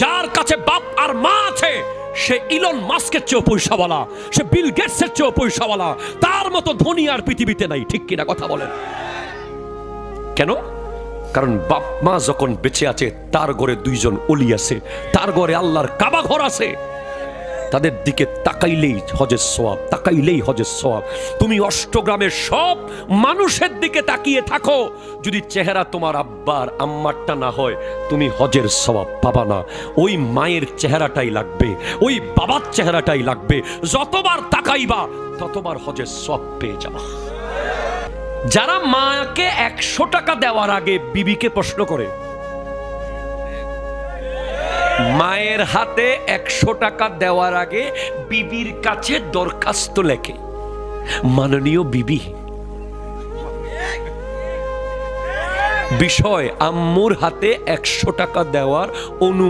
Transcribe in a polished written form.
যার কাছে বাপ আর মা আছে সে ইলন মাস্কের চেয়েও পয়সাওয়ালা, সে বিল গেটসের চেয়েও পয়সাওয়ালা, তার মতো ধনী আর পৃথিবীতে নাই। ঠিক কিনা কথা বলেন? কেন? কারণ বাপ মা যখন বেঁচে আছে তার ঘরে দুইজন ওলি আছে, তার ঘরে আল্লাহর কাবা ঘর আছে, তাদের দিকে তাকাইলেই হজের সওয়াব, তাকাইলেই হজের সওয়াব। তুমি অষ্টগ্রামের সব মানুষের দিকে তাকিয়ে থাকো, যদি চেহারা তোমার আব্বার আম্মারটা না হয় তুমি হজের সওয়াব পাবা না। ওই মায়ের চেহারাটাই লাগবে, ওই বাবার চেহারাটাই লাগবে। যতবার তাকাইবা ততবার হজের সওয়াব পেয়ে যাবা। যারা মাকে 100 টাকা দেওয়ার আগে বিবিকে প্রশ্ন করে, মায়ের হাতে 100 টাকা দেওয়ার আগে বিবির কাছে দরখাস্ত লেখে, মাননীয় বিবি, বিষয় আম্মুর হাতে 100 টাকা দেওয়ার অনুমতি